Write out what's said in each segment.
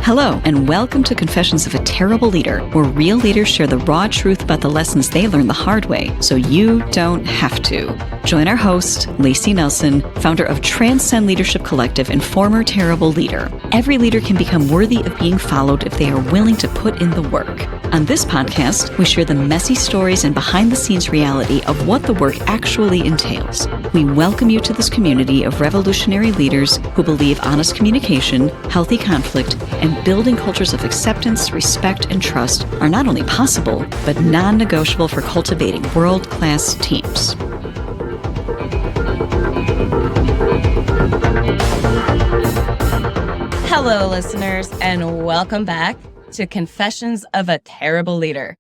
Hello, and welcome to Confessions of a Terrible Leader, where real leaders share the raw truth about the lessons they learned the hard way, so you don't have to. Join our host, Layci Nelson, founder of Transcend Leadership Collective and former terrible leader. Every leader can become worthy of being followed if they are willing to put in the work. On this podcast, we share the messy stories and behind-the-scenes reality of what the work actually entails. We welcome you to this community of revolutionary leaders who believe honest communication, healthy conflict, and building cultures of acceptance, respect, and trust are not only possible, but non-negotiable for cultivating world-class teams. Hello, listeners, and welcome back to Confessions of a Terrible Leader.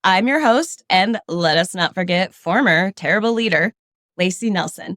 I'm your host, and let us not forget, former terrible leader, Layci Nelson.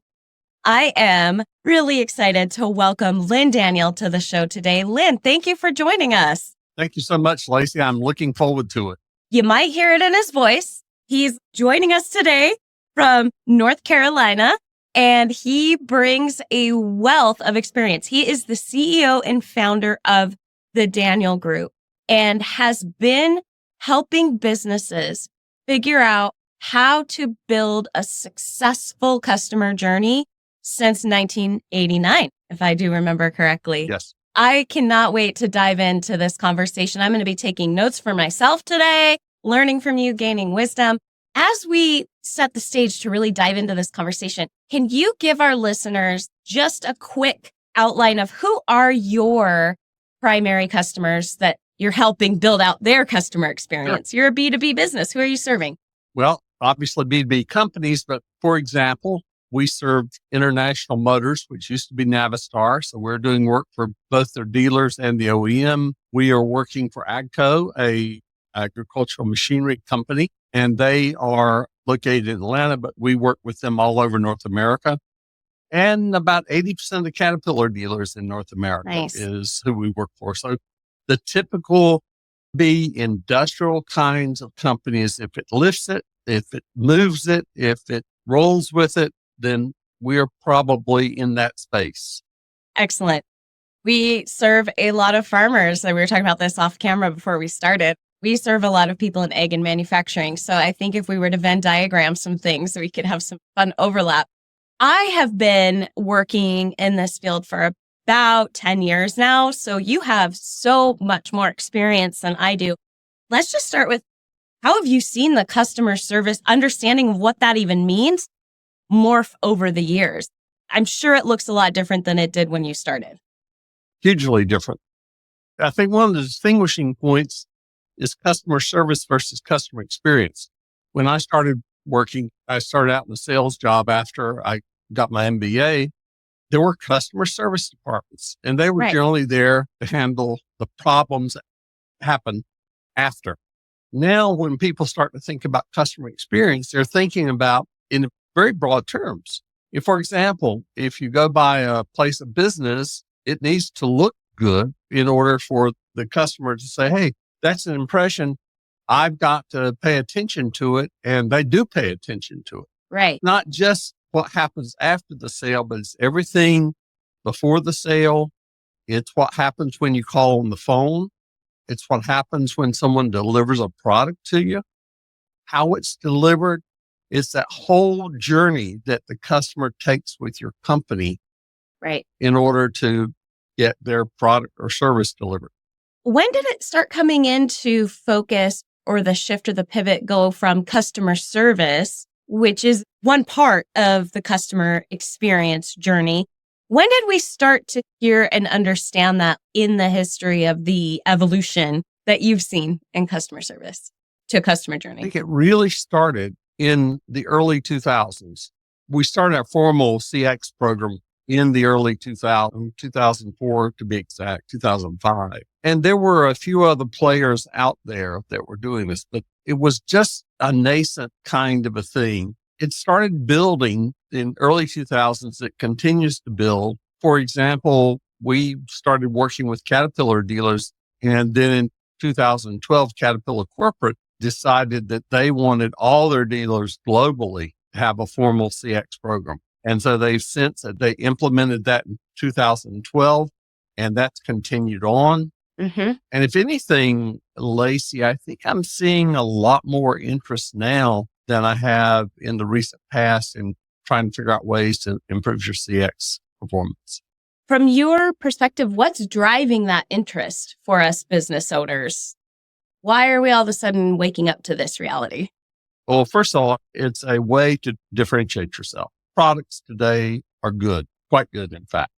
I am really excited to welcome Lynn Daniel to the show today. Lynn, thank you for joining us. Thank you so much, Layci. I'm looking forward to it. You might hear it in his voice. He's joining us today from North Carolina, and he brings a wealth of experience. He is the CEO and founder of the Daniel Group and has been helping businesses figure out how to build a successful customer journey since 1989, if I do remember correctly. Yes. I cannot wait to dive into this conversation. I'm going to be taking notes for myself today, learning from you, gaining wisdom. As we set the stage to really dive into this conversation, can you give our listeners just a quick outline of who are your primary customers that you're helping build out their customer experience? Sure. You're a B2B business. Who are you serving? Well, obviously B2B companies, but for example, we served International Motors, which used to be Navistar. So we're doing work for both their dealers and the OEM. We are working for AGCO, a agricultural machinery company, and they are located in Atlanta, but we work with them all over North America. And about 80% of the Caterpillar dealers in North America is who we work for. So the typical B industrial kinds of companies, if it lifts it, if it moves it, if it rolls with it, then we're probably in that space. Excellent. We serve a lot of farmers. We were talking about this off camera before we started. We serve a lot of people in ag and manufacturing. So I think if we were to Venn diagram some things, we could have some fun overlap. I have been working in this field for about 10 years now. So you have so much more experience than I do. Let's just start with, how have you seen the customer service, understanding of what that even means, morph over the years? I'm sure it looks a lot different than it did when you started. Hugely different. I think one of the distinguishing points is customer service versus customer experience. When I started working, I started out in a sales job after I got my MBA. There were customer service departments, and they were generally there to handle the problems that happen after. Now, when people start to think about customer experience, they're thinking about in very broad terms. For example, if you go by a place of business, it needs to look good in order for the customer to say, hey, that's an impression. I've got to pay attention to it. And they do pay attention to it. Right. Not just what happens after the sale, but it's everything before the sale. It's what happens when you call on the phone. It's what happens when someone delivers a product to you, how it's delivered. It's that whole journey that the customer takes with your company in order to get their product or service delivered. When did it start coming into focus, or the shift or the pivot go from customer service, which is one part of the customer experience journey? When did we start to hear and understand that in the history of the evolution that you've seen in customer service to customer journey? I think it really started in the early 2000s. We started our formal CX program in the early 2004 to be exact, 2005. And there were a few other players out there that were doing this, but it was just a nascent kind of a thing. It started building in early 2000s. It continues to build. For example, we started working with Caterpillar dealers, and then in 2012, Caterpillar Corporate decided that they wanted all their dealers globally to have a formal CX program. And so they implemented that in 2012, and that's continued on. Mm-hmm. And if anything, Layci, I think I'm seeing a lot more interest now than I have in the recent past in trying to figure out ways to improve your CX performance. From your perspective, what's driving that interest for us business owners? Why are we all of a sudden waking up to this reality? Well, first of all, it's a way to differentiate yourself. Products today are good, quite good, in fact,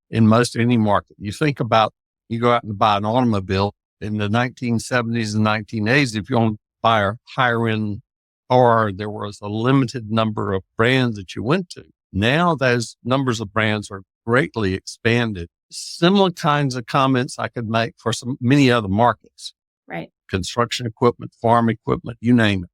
in most any market. You think about, you go out and buy an automobile in the 1970s and 1980s, if you want to buy a higher end car, there was a limited number of brands that you went to. Now those numbers of brands are greatly expanded. Similar kinds of comments I could make for many other markets. Right. Construction equipment, farm equipment, you name it.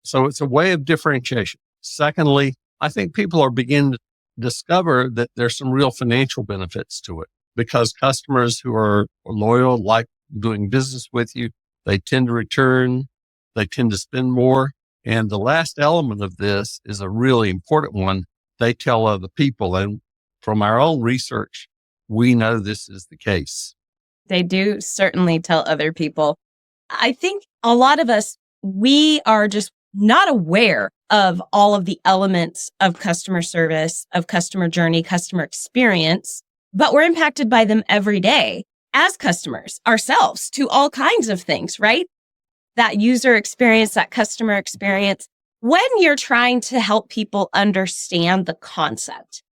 So it's a way of differentiation. Secondly, I think people are beginning to discover that there's some real financial benefits to it because customers who are loyal, like doing business with you, they tend to return, they tend to spend more. And the last element of this is a really important one. They tell other people. And from our own research, we know this is the case. They do certainly tell other people. I think a lot of us, we are just not aware of all of the elements of customer service, of customer journey, customer experience, but we're impacted by them every day as customers ourselves to all kinds of things, right? That user experience, that customer experience, when you're trying to help people understand the concept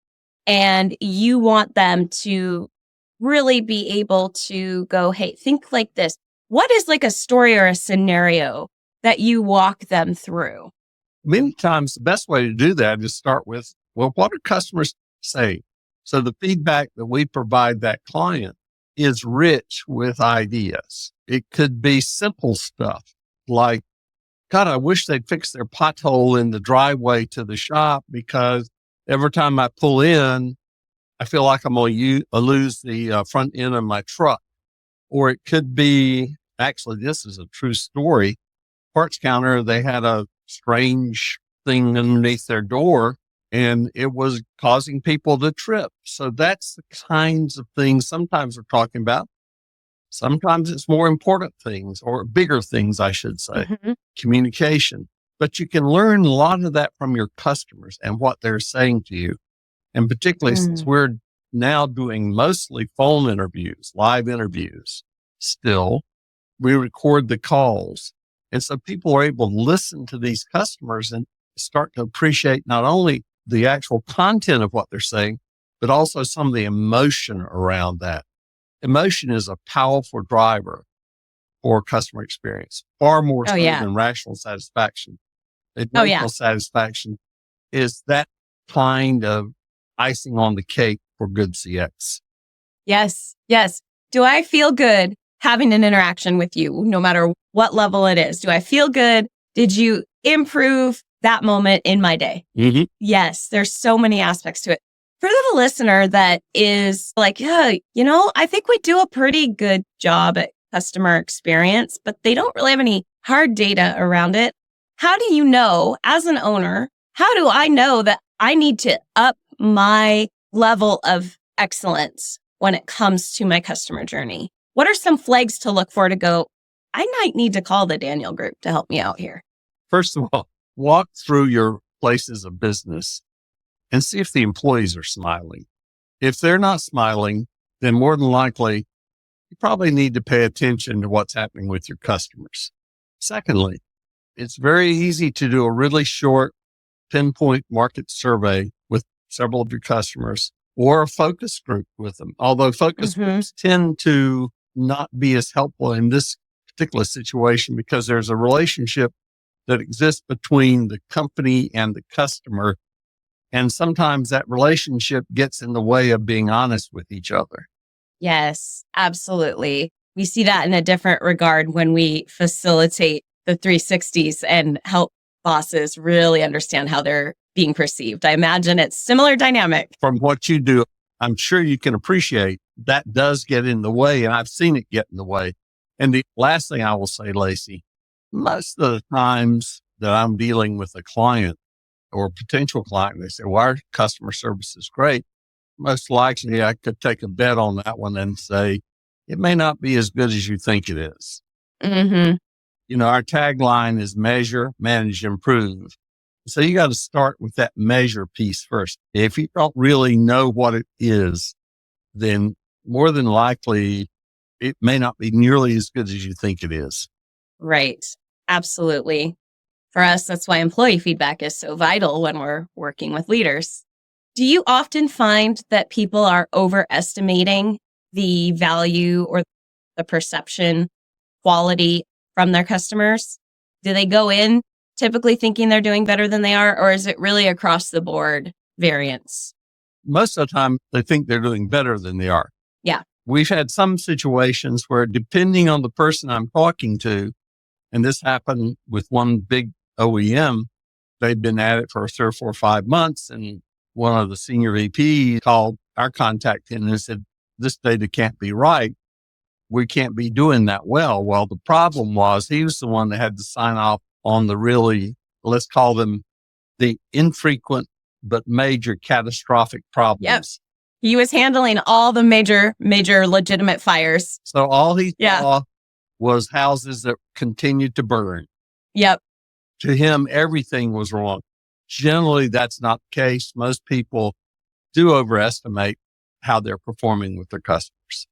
and you want them to really be able to go, hey, think like this. What is like a story or a scenario that you walk them through? Many times the best way to do that is start with, well, what are customers saying? So the feedback that we provide that client is rich with ideas. It could be simple stuff like, God, I wish they'd fix their pothole in the driveway to the shop because every time I pull in, I feel like I'm going to lose the front end of my truck. Or it could be, actually, this is a true story. Parts counter, they had a strange thing underneath their door and it was causing people to trip. So that's the kinds of things sometimes we're talking about. Sometimes it's more important things or bigger things, I should say, communication. But you can learn a lot of that from your customers and what they're saying to you. And particularly since we're now doing mostly phone interviews, live interviews, still, we record the calls. And so people are able to listen to these customers and start to appreciate not only the actual content of what they're saying, but also some of the emotion around that. Emotion is a powerful driver for customer experience, far more so than rational satisfaction. Emotional satisfaction is that kind of icing on the cake for good CX. Yes. Yes. Do I feel good having an interaction with you, no matter what level it is? Do I feel good? Did you improve that moment in my day? Mm-hmm. Yes. There's so many aspects to it. For the listener that is like, yeah, I think we do a pretty good job at customer experience, but they don't really have any hard data around it. How do you know, as an owner, how do I know that I need to up my level of excellence when it comes to my customer journey? What are some flags to look for to go, I might need to call the Daniel Group to help me out here? First of all, walk through your places of business and see if the employees are smiling. If they're not smiling, then more than likely, you probably need to pay attention to what's happening with your customers. Secondly, it's very easy to do a really short pinpoint market survey with several of your customers or a focus group with them. Although focus groups tend to not be as helpful in this particular situation because there's a relationship that exists between the company and the customer. And sometimes that relationship gets in the way of being honest with each other. Yes, absolutely. We see that in a different regard when we facilitate the 360s and help bosses really understand how they're being perceived. I imagine it's similar dynamic. From what you do, I'm sure you can appreciate that does get in the way, and I've seen it get in the way. And the last thing I will say, Layci, most of the times that I'm dealing with a client or a potential client, they say, well, our customer service is great. Most likely I could take a bet on that one and say, it may not be as good as you think it is. Mm-hmm. Our tagline is measure, manage, improve. So you got to start with that measure piece first. If you don't really know what it is, then more than likely it may not be nearly as good as you think it is. Right. Absolutely. For us, that's why employee feedback is so vital when we're working with leaders. Do you often find that people are overestimating the value or the perception quality from their customers? Do they go in typically thinking they're doing better than they are, or is it really across the board variance? Most of the time, they think they're doing better than they are. Yeah. We've had some situations where, depending on the person I'm talking to, and this happened with one big OEM, they'd been at it for 3 or 4 or 5 months. And one of the senior VPs called our contact in and said, this data can't be right. We can't be doing that well. Well, the problem was he was the one that had to sign off on the really, let's call them the infrequent but major catastrophic problems. Yep. He was handling all the major legitimate fires. So all he saw was houses that continued to burn. Yep. To him, everything was wrong. Generally, that's not the case. Most people do overestimate how they're performing with their customers.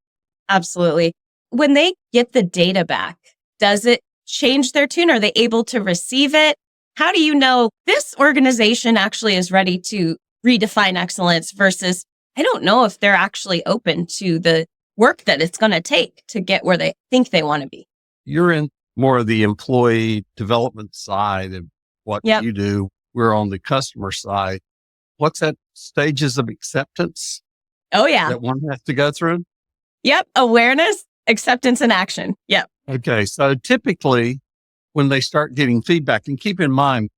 Absolutely. When they get the data back, does it change their tune? Are they able to receive it? How do you know this organization actually is ready to redefine excellence versus I don't know if they're actually open to the work that it's going to take to get where they think they want to be? You're in more of the employee development side of what you do. We're on the customer side. What's that stages of acceptance? Oh, yeah. That one has to go through? Yep. Awareness, acceptance, and action. Yep. Okay. So typically when they start getting feedback, and keep in mind,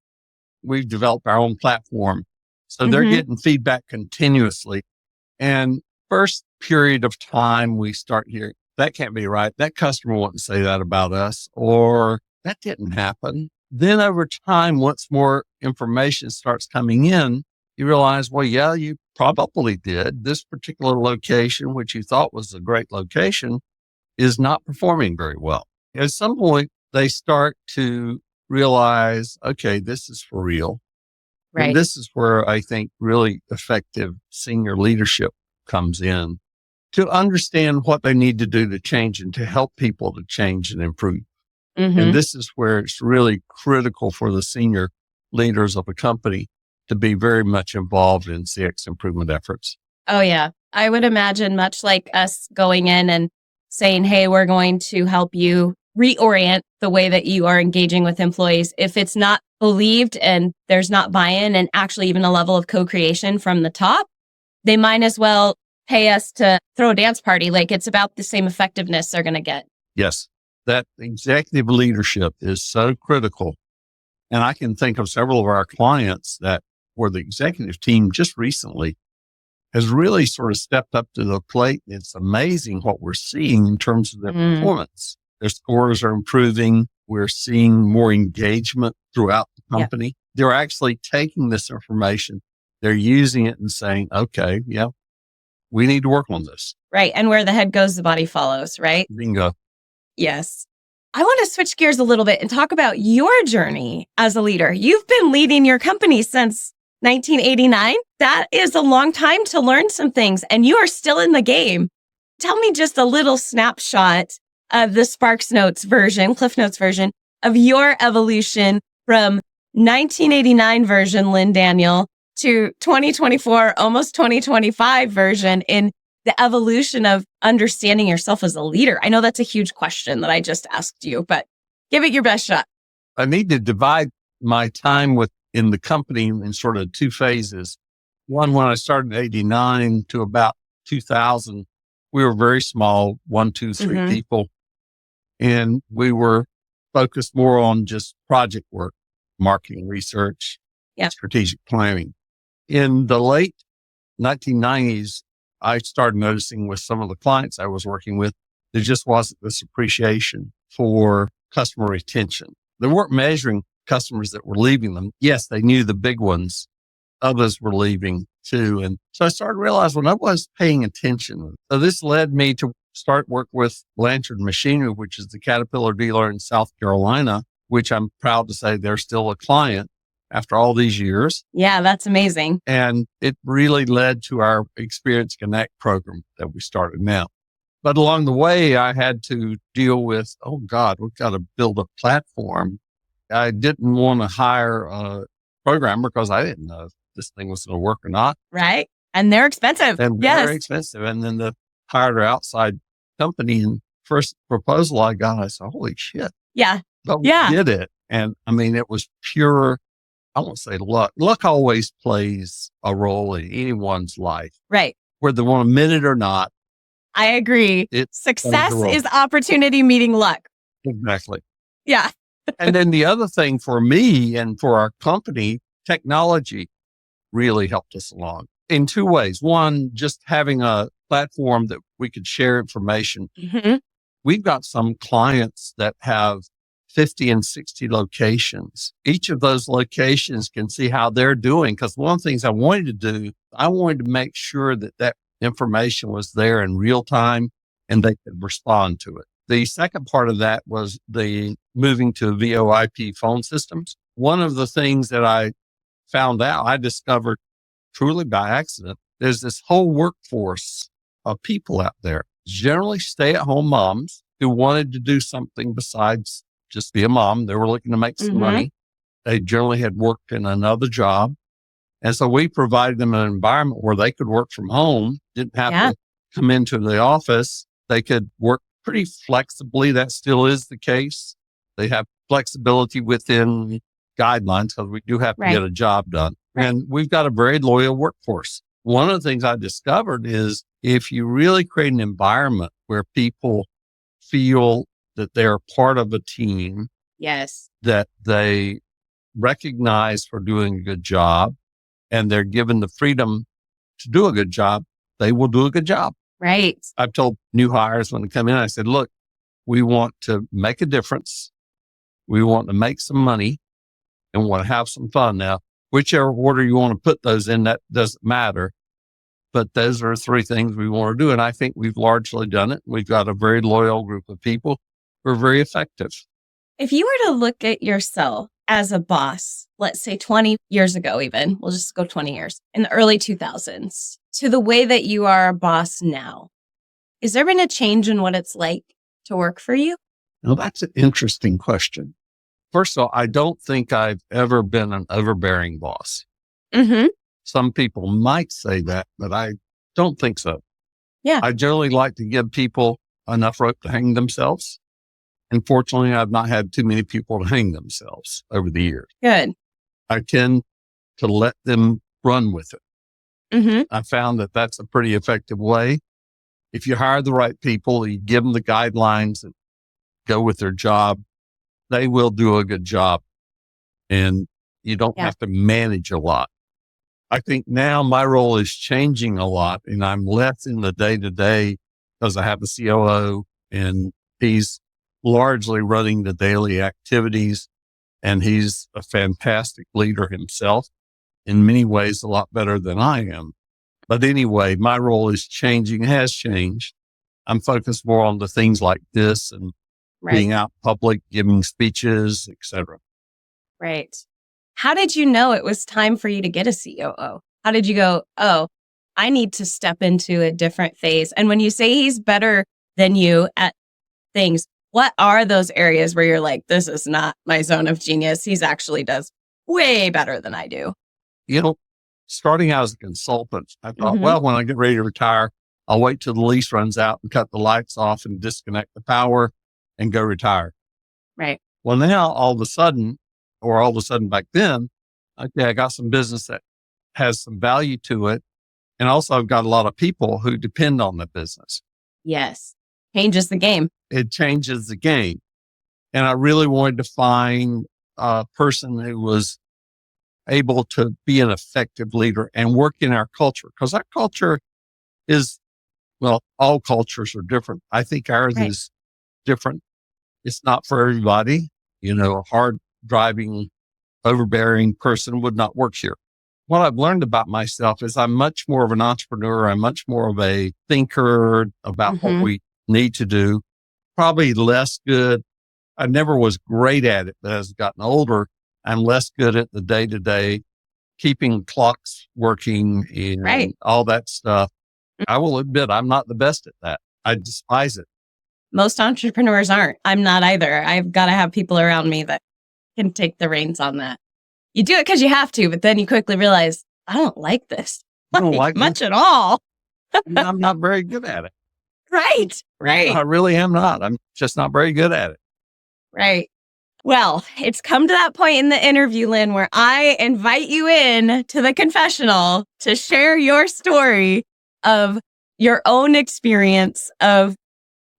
we've developed our own platform. So they're getting feedback continuously. And first period of time, we start hearing, that can't be right. That customer wouldn't say that about us, or that didn't happen. Then over time, once more information starts coming in, you realize, well, yeah, you probably did. This particular location, which you thought was a great location, is not performing very well. At some point, they start to realize, okay, this is for real. Right. And this is where I think really effective senior leadership comes in to understand what they need to do to change and to help people to change and improve. And this is where it's really critical for the senior leaders of a company to be very much involved in CX improvement efforts. Oh, yeah. I would imagine much like us going in and saying, hey, we're going to help you reorient the way that you are engaging with employees. If it's not believed and there's not buy-in and actually even a level of co-creation from the top, they might as well pay us to throw a dance party. Like it's about the same effectiveness they're going to get. Yes, that executive leadership is so critical. And I can think of several of our clients that where the executive team just recently has really sort of stepped up to the plate. It's amazing what we're seeing in terms of their performance. Their scores are improving. We're seeing more engagement throughout the company. They're actually taking this information. They're using it and saying, okay, we need to work on this. Right. And where the head goes, the body follows, right? Bingo. Yes. I want to switch gears a little bit and talk about your journey as a leader. You've been leading your company since 1989. That is a long time to learn some things, and you are still in the game. Tell me just a little snapshot of the Sparks Notes version, Cliff Notes version of your evolution from 1989 version Lynn Daniel to 2024, almost 2025 version in the evolution of understanding yourself as a leader. I know that's a huge question that I just asked you, but give it your best shot. I need to divide my time in the company in sort of 2 phases. One, when I started in 89 to about 2000, we were very small, 1, 2, 3 people. And we were focused more on just project work, marketing, research, strategic planning. In the late 1990s, I started noticing with some of the clients I was working with, there just wasn't this appreciation for customer retention. They weren't measuring customers that were leaving them. Yes, they knew the big ones. Others were leaving too. And so I started realizing when I was paying attention. So this led me to start work with Blanchard Machinery, which is the Caterpillar dealer in South Carolina, which I'm proud to say they're still a client after all these years. Yeah, that's amazing. And it really led to our Experience Connect program that we started now. But along the way, I had to deal with, oh God, we've got to build a platform. I didn't want to hire a programmer because I didn't know if this thing was going to work or not. Right. And they're expensive. And yes. very expensive. And then the hired an outside company, and first proposal I got, I said, holy shit. Yeah. But we did it. And I mean, it was pure, I won't say luck. Luck always plays a role in anyone's life. Right. Whether they want to admit it or not. I agree. Success is opportunity meeting luck. Exactly. Yeah. And then the other thing for me and for our company, technology really helped us along in two ways. One, just having a platform that we could share information. Mm-hmm. We've got some clients that have 50 and 60 locations. Each of those locations can see how they're doing. Because one of the things I wanted to do, I wanted to make sure that that information was there in real time and they could respond to it. The second part of that was the moving to VoIP phone systems. One of the things that I found out, I discovered truly by accident, there's this whole workforce of people out there, generally stay-at-home moms who wanted to do something besides just be a mom. They were looking to make some money. They generally had worked in another job. And so we provided them an environment where they could work from home, didn't have to come into the office. They could work pretty flexibly. That still is the case. They have flexibility within guidelines because we do have to get a job done. And we've got a very loyal workforce. One of the things I discovered is if you really create an environment where people feel that they're part of a team, that they recognize for doing a good job, and they're given the freedom to do a good job, they will do a good job. Right. I've told new hires when they come in, I said, look, we want to make a difference. We want to make some money and we want to have some fun. Now, whichever order you want to put those in, that doesn't matter. But those are three things we want to do. And I think we've largely done it. We've got a very loyal group of people who are very effective. If you were to look at yourself as a boss, let's say 20 years ago, even, we'll just go 20 years, in the early 2000s, to the way that you are a boss now, is there been a change in what it's like to work for you? Now, that's an interesting question. First of all, I don't think I've ever been an overbearing boss. Some people might say that, but I don't think so. Yeah. I generally like to give people enough rope to hang themselves. Unfortunately, I've not had too many people to hang themselves over the years. Good. I tend to let them run with it. I found that that's a pretty effective way. If you hire the right people, you give them the guidelines and go with their job, they will do a good job. And you don't have to manage a lot. I think now my role is changing a lot and I'm less in the day-to-day because I have a COO and he's largely running the daily activities and he's a fantastic leader himself, in many ways a lot better than I am. But anyway, my role is changing, has changed. I'm focused more on the things like this and being out public, giving speeches, etc. Right. How did you know it was time for you to get a COO? How did you go, oh, I need to step into a different phase? And when you say he's better than you at things, what are those areas where you're like, this is not my zone of genius? He's actually does way better than I do. You know, starting out as a consultant, I thought, well, when I get ready to retire, I'll wait till the lease runs out and cut the lights off and disconnect the power and go retire. Right. Well, now all of a sudden back then, okay, I got some business that has some value to it. And also I've got a lot of people who depend on the business. Yes. Changes the game. It changes the game. And I really wanted to find a person who was able to be an effective leader and work in our culture. Because our culture is, well, all cultures are different. I think ours is different. It's not for everybody. You know, a hard driving, overbearing person would not work here. What I've learned about myself is I'm much more of an entrepreneur. I'm much more of a thinker about what we need to do. Probably less good. I never was great at it, but as I've gotten older, I'm less good at the day-to-day, keeping clocks working and all that stuff. I will admit I'm not the best at that. I despise it. Most entrepreneurs aren't. I'm not either. I've got to have people around me that can take the reins on that. You do it because you have to, but then you quickly realize, I don't like this I don't like much at all. I'm not very good at it. Right. I really am not. I'm just not very good at it. Right. Well, it's come to that point in the interview, Lynn, where I invite you in to the confessional to share your story of your own experience of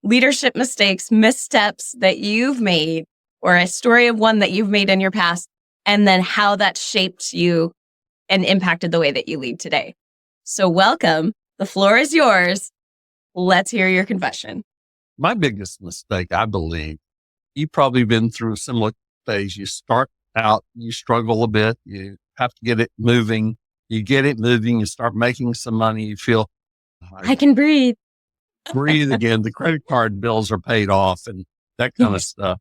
leadership mistakes, missteps that you've made, or a story of one that you've made in your past, and then how that shaped you and impacted the way that you lead today. So welcome. The floor is yours. Let's hear your confession. My biggest mistake, I believe, you've probably been through a similar phase. You start out, you struggle a bit, you have to get it moving. You get it moving, you start making some money, you feel, I can breathe. breathe again. The credit card bills are paid off and that kind of stuff.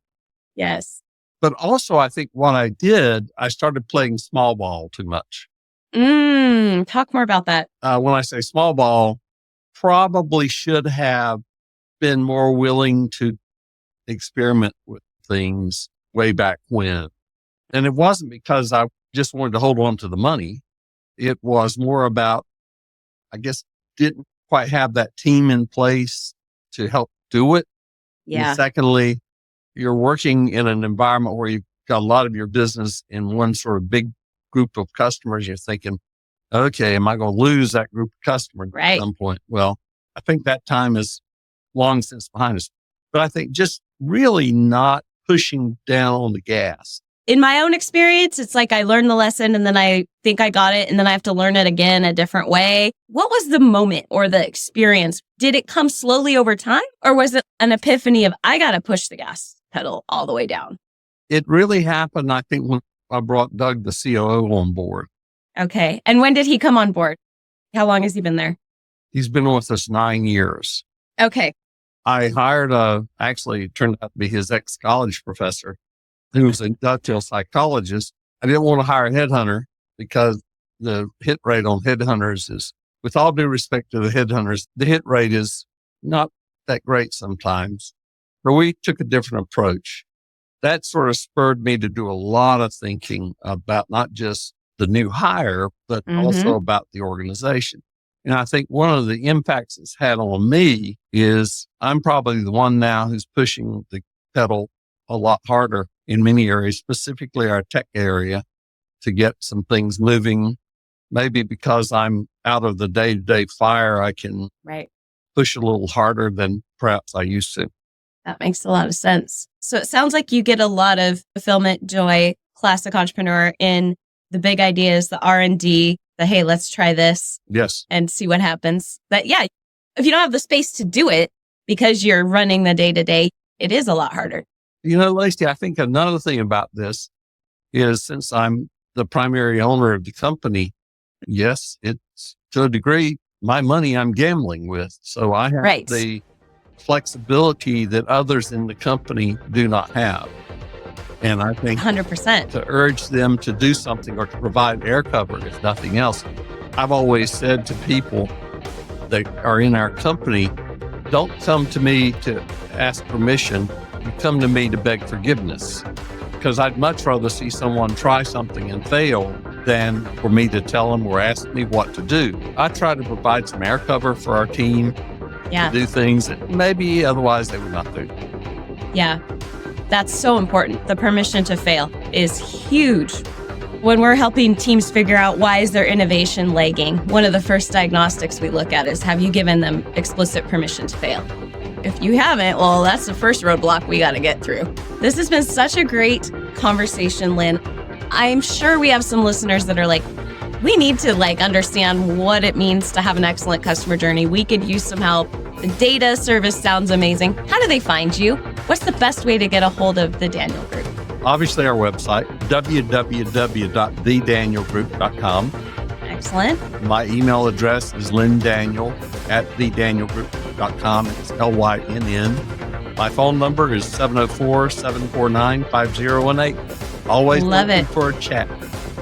Yes. But also, I think what I did, I started playing small ball too much. Talk more about that. When I say small ball, probably should have been more willing to experiment with things way back when. And it wasn't because I just wanted to hold on to the money. It was more about, I guess, didn't quite have that team in place to help do it. Yeah. And secondly, you're working in an environment where you've got a lot of your business in one sort of big group of customers. You're thinking, okay, am I going to lose that group of customers at some point? Well, I think that time is long since behind us. But I think just really not pushing down on the gas. In my own experience, it's like I learned the lesson and then I think I got it and then I have to learn it again a different way. What was the moment or the experience? Did it come slowly over time or was it an epiphany of I got to push the gas pedal all the way down? It really happened, I think, when I brought Doug, the COO, on board. Okay. And when did he come on board? How long has he been there? He's been with us 9 years. Okay. I hired actually it turned out to be his ex-college professor, who was a industrial psychologist. I didn't want to hire a headhunter because the hit rate on headhunters is, with all due respect to the headhunters, the hit rate is not that great sometimes. But we took a different approach. That sort of spurred me to do a lot of thinking about not just the new hire, but also about the organization. And I think one of the impacts it's had on me is I'm probably the one now who's pushing the pedal a lot harder in many areas, specifically our tech area, to get some things moving. Maybe because I'm out of the day-to-day fire, I can push a little harder than perhaps I used to. That makes a lot of sense. So it sounds like you get a lot of fulfillment, joy, classic entrepreneur in the big ideas, the R&D, the, hey, let's try this. Yes. And see what happens. That, if you don't have the space to do it because you're running the day-to-day, it is a lot harder. You know, Layci, I think another thing about this is since I'm the primary owner of the company, yes, it's to a degree, my money I'm gambling with. So I have the flexibility that others in the company do not have. And I think 100% to urge them to do something or to provide air cover, if nothing else. I've always said to people that are in our company, don't come to me to ask permission. You come to me to beg forgiveness, because I'd much rather see someone try something and fail than for me to tell them or ask me what to do. I try to provide some air cover for our team to do things that maybe otherwise they would not do. Yeah, that's so important. The permission to fail is huge. When we're helping teams figure out why is their innovation lagging, one of the first diagnostics we look at is, have you given them explicit permission to fail? If you haven't, well, that's the first roadblock we got to get through. This has been such a great conversation, Lynn. I'm sure we have some listeners that are like, we need to understand what it means to have an excellent customer journey. We could use some help. The data service sounds amazing. How do they find you? What's the best way to get a hold of the Daniel Group? Obviously, our website, www.thedanielgroup.com. Excellent. My email address is lyndaniel@thedanielgroup.com. lynnn.com. It's LYNN. My phone number is 704-749-5018. Always Love looking it. for a chat.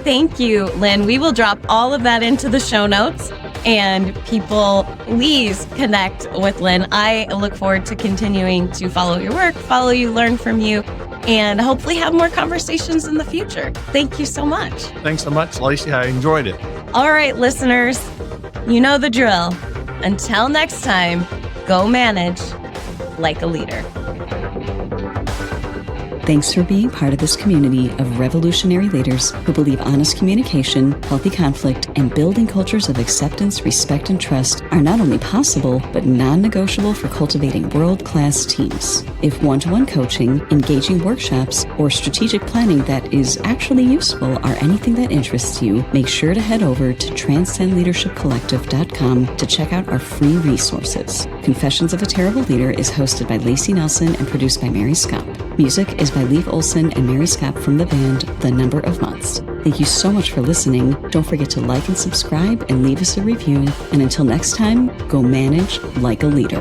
Thank you, Lynn. We will drop all of that into the show notes, and people, please connect with Lynn. I look forward to continuing to follow your work, follow you, learn from you, and hopefully have more conversations in the future. Thank you so much. Thanks so much, Layci. I enjoyed it. All right, listeners, you know the drill. Until next time, go manage like a leader. Thanks for being part of this community of revolutionary leaders who believe honest communication, healthy conflict, and building cultures of acceptance, respect, and trust are not only possible, but non-negotiable for cultivating world-class teams. If one-to-one coaching, engaging workshops, or strategic planning that is actually useful are anything that interests you, make sure to head over to transcendleadershipcollective.com to check out our free resources. Confessions of a Terrible Leader is hosted by Layci Nelson and produced by Mary Scott. Music is by Leif Olson and Mary Scott from the band The Number of Months. Thank you so much for listening. Don't forget to like and subscribe and leave us a review. And until next time, go manage like a leader.